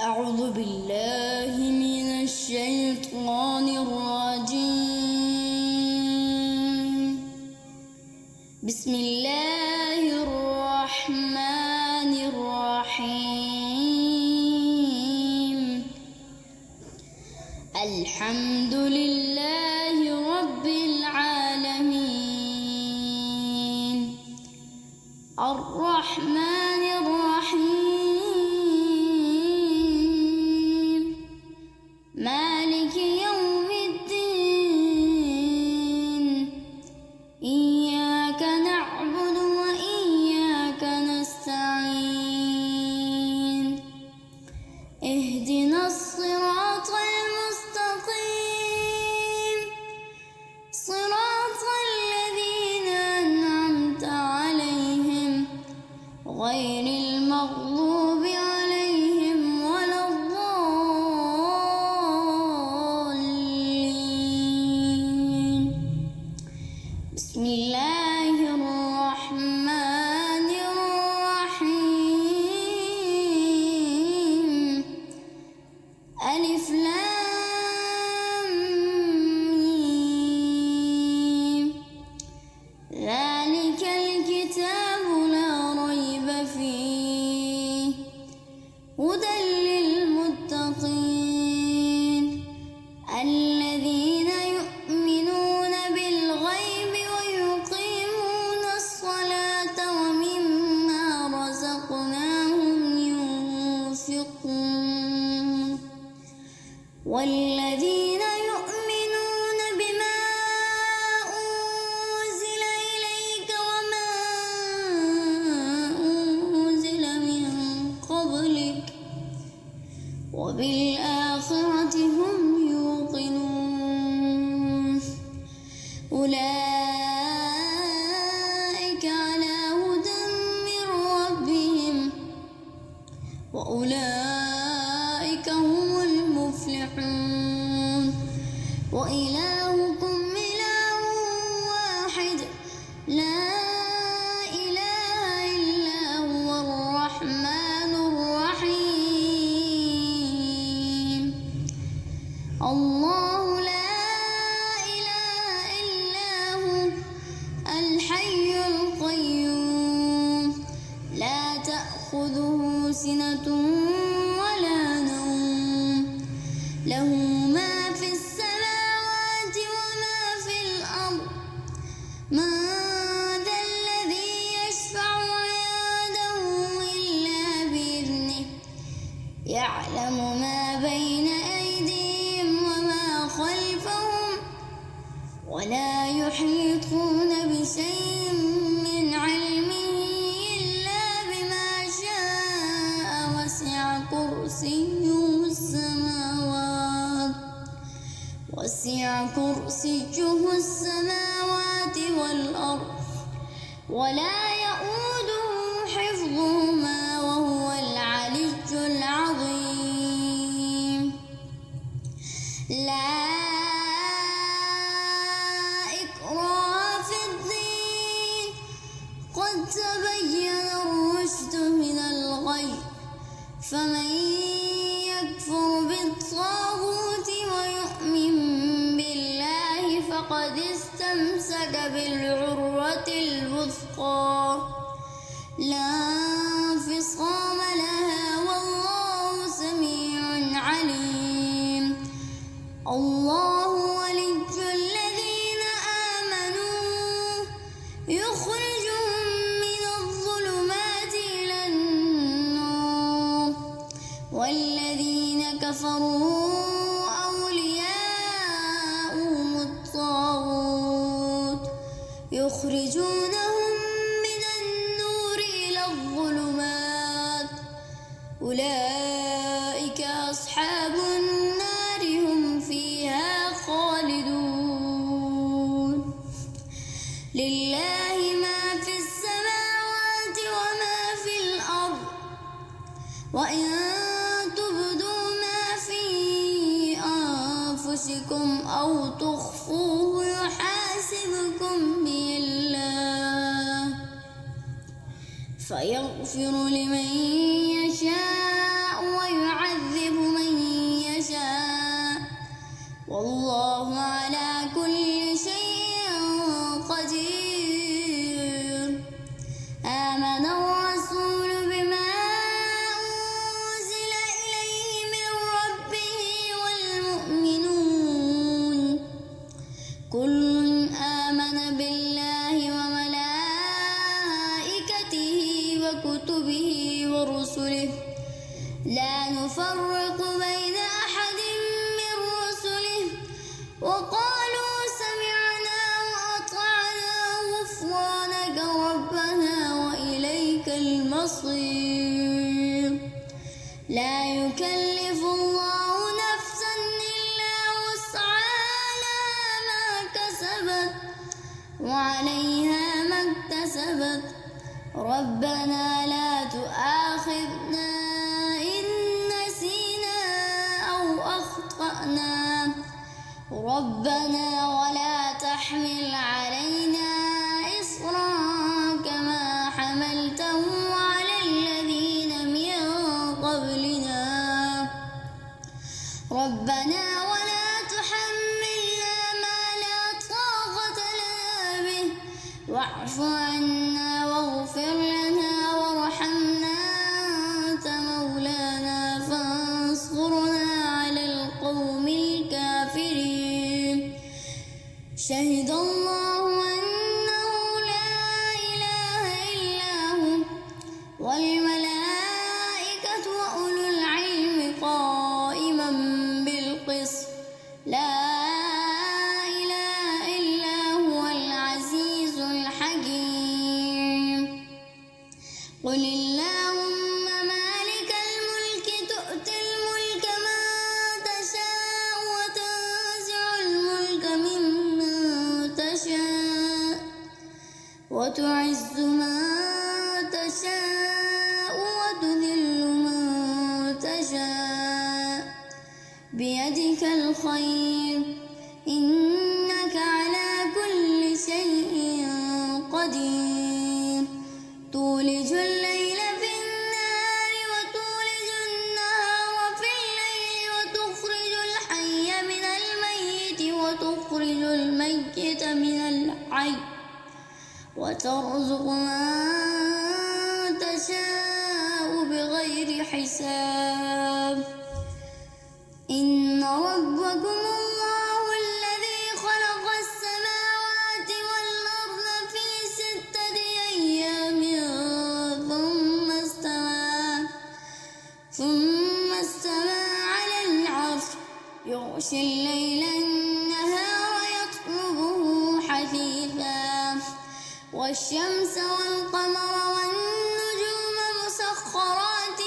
أعوذ بالله من الشيطان الرجيم. بسم الله الرحمن الرحيم. الحمد لله رب العالمين. الرحمن الرحيم. مالك يوم الدين. إياك نعبد وإياك نستعين. اهدنا الصراط المستقيم. صراط الذين أنعمت عليهم غير المغضوب عليهم ولا الضالين. بسم الله الرحمن الرحيم. ألف لام ميم. ذلك الكتاب لا ريب فيه هدى للمتقين الذين يؤمنون بالغيب ويقيمون الصلاة ومما رزقناهم ينفقون والذين يؤمنون بما أنزل إليك وما أنزل من قبلك وبالآخرة هم يوقنون أولئك على هدى من ربهم وأولئك هم المفلحون. وإلهكم إله واحد لا إله إلا هو الرحمن الرحيم. الله لا إله إلا هو الحي القيوم لا تأخذه سنة ولا نوم له ما في السماوات وما في الأرض. من ذا الذي يشفع عنده إلا بإذنه يعلم ما بين أيديهم وما خلفهم ولا يحيطون بشيء من علمه إلا بما شاء. وسع كرسيه السماوات والأرض ولا يؤوده حفظهما وهو العلي العظيم. لا إكراه في الدين قد تبين الرشد من الغي. فمن يكفر بالطاغوت ويؤمن بالله فقد استمسك بالعروة الوثقى لا انفصام لها والله سميع عليم. الله ولي الذين آمنوا يخرجهم من الظلمات إلى النور والذين كفروا أولياؤهم الطاغوت يخرجونهم من النور إلى الظلمات. أولئك أصحاب النار هم فيها خالدون. لله ما في السماوات وما في الأرض وإن تبدوا ما في أنفسكم أو تخفوه يحاسبكم به الله فيغفر لمن يشاء ويعذب لا نفرق بين أحد من رسله وقالوا سمعنا وأطعنا غفرانك ربنا وإليك المصير. لا يكلف الله نفسا إلا وسعها لها ما كسبت وعليها ما اكتسبت ربنا لا تؤاخذنا إن نسينا أو أخطأنا ربنا ولا تحمل علينا إصرا كما حملته على الذين من قبلنا ربنا ولا تحملنا ما لا طاقة لنا به واعف عنا واغفر لنا وارحمنا أنت مولانا فانصرنا على القوم الكافرين. شهد الله أنه لا إله إلا هو والملائكة وأولو العلم قائما بالقسط لا إله إلا هو العزيز الحكيم. قل اللهم مالك الملك تؤتي الملك من تشاء وتنزع الملك ممن تشاء وتعز من تشاء وتذل من تشاء بيدك الخير إنك على كل شيء قدير. تولج الليل في النهار وتولج النهار في الليل وتخرج الحي من الميت وتخرج الميت من الحي وترزق من تشاء بغير حساب. إن ربكم الله الذي خلق السماوات والأرض في 6 أيام ثم استوى على العرش يغشي الليل النهار يطلبه حثيثا والشمس والقمر والنجوم مسخرات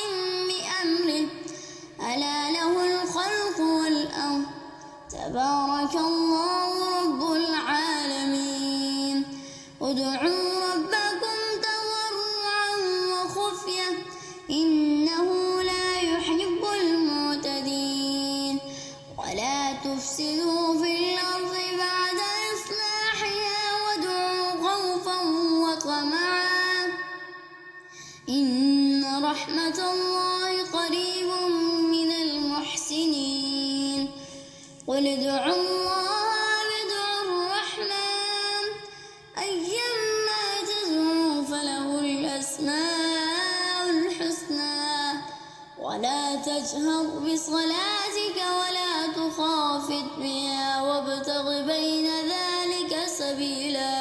بأمره ألا له الخلق والأمر تبارك الله رب العالمين. ادعوا ربكم تضرعا وخفية إنه لا يحب المعتدين. ولا تفسدوا في الأرض بعد إصلاحها وادعوا خوفا وطمعا إن رحمة الله قريب من المحسنين. قل ادعوا الله وادعوا الرحمن أيما تدعوا فله الأسماء الحسنى ولا تجهر بصلاتك ولا تخافت بها وابتغ بين ذلك سبيلا.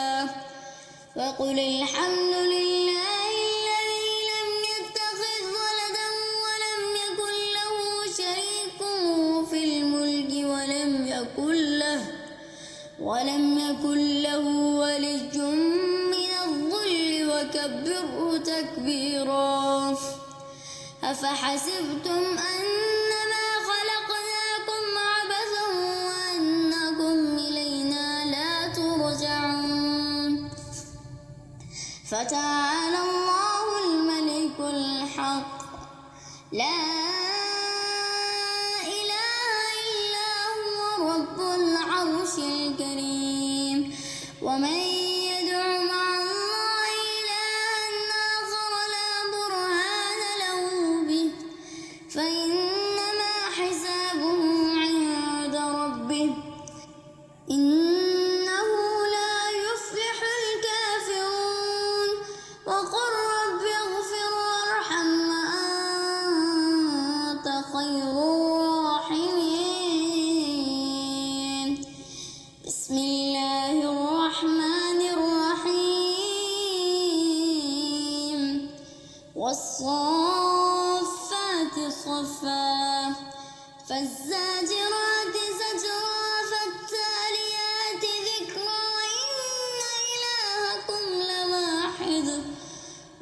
فقل الحمد لله الذي لم يتخذ ولدا ولم يكن له شريك في الملك ولم يكن له ولي من الذل وكبره تكبيرا. أفحسبتم أنما خلقناكم عبثا وأنكم إلينا لا ترجعون. فتعالى الله الملك الحق لا إله إلا هو رب العرش الكريم. ومن يدع مع الله إلها آخر لا برهان له به فإنما حسابه عند ربه إنه لا يفلح الكافرون. وقل رب اغفر وارحم وأنت خير الراحمين. بسم الله الرحمن الرحيم والصافات صفا صفا فالزاجرات زجرا فالتاليات ذكرا إن إلهكم لواحد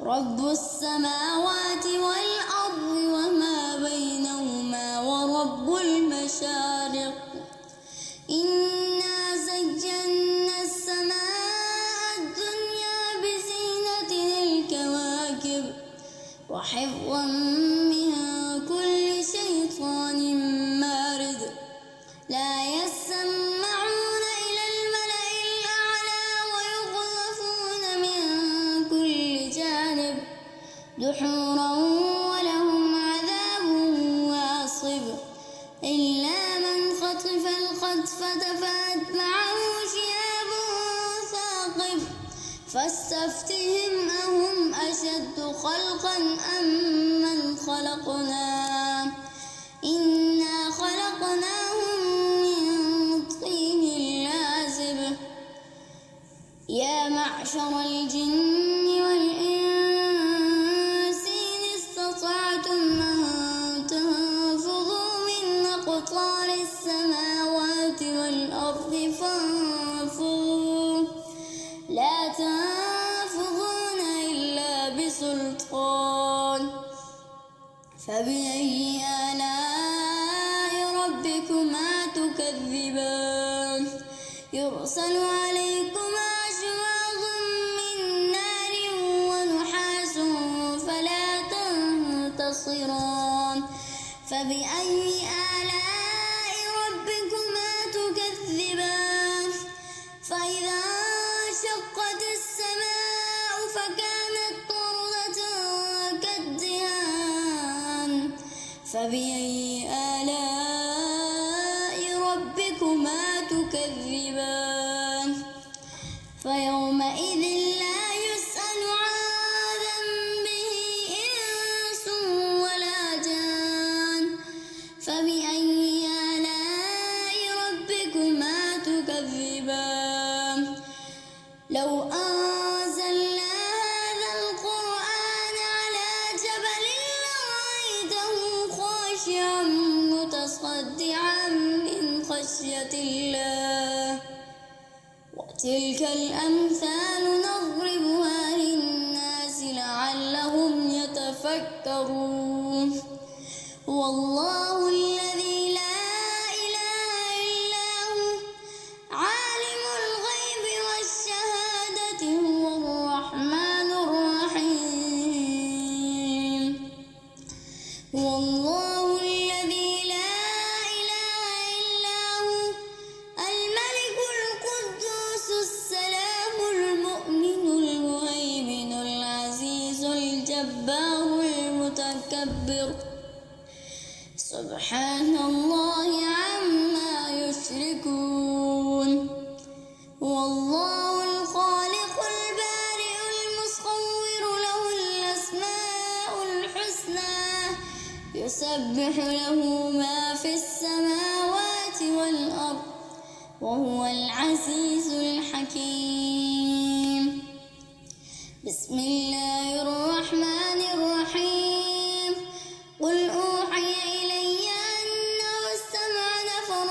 رب السماوات والأرض وما بينهما ورب المشارق إنا زينا السماء الدنيا بزينة الكواكب وحفظا من كل شيطان مارد لا يسمعون إلى الملأ الأعلى ويقذفون من كل جانب دحورا ولهم عذاب واصب إلا من خطف الخطفة فأتبعه شهاب ثاقب فاستفتهم أهم أشد خلقا أم من خلقنا إنا خلقناهم من طين لازب يا معشر الجن والإنس إن استطعتم أن تنفذوا من أقطار السماوات والأرض فانفذوا لا تنفذون إلا بسلطان فبأي آلاء ربكما تكذبان يرسل عليكما شواظ من نار ونحاس فلا تنتصران فبأي آلاء ربكما تكذبان فإذا انشقت السماء فكانت وردة كالدهان فبأي آلاء ربكما تكذبان فيومئذ لا يسأل عن ذنبه إنس ولا جان فبأي آلاء ربكما تكذبان لو أنزلنا هذا القرآن على جبل لرأيته خاشعا متصدعا من خشية الله وتلك الأمثال نضربها للناس لعلهم يتفكرون والله الذي لا إله إلا هو عالم الغيب والشهادة هو الرحمن الرحيم والله الذي لا إله إلا هو الملك القدوس السلام المؤمن المهيمن العزيز الجبار المتكبر سبحان الله عما يشركون والله الخالق البارئ المصور له الأسماء الحسنى يسبح له ما في السماوات والأرض وهو العزيز الحكيم بسم الله الرحمن الرحيم قل أوحي إلي أنه استمع نفر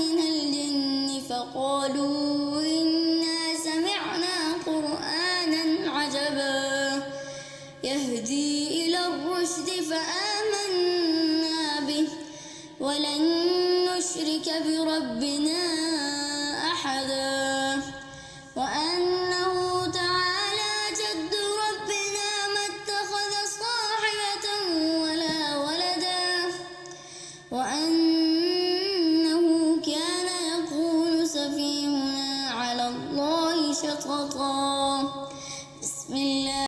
من الجن فقالوا إنا سمعنا قرآنا عجبا يهدي إلى الرشد فآمنا به ولن نشرك بربنا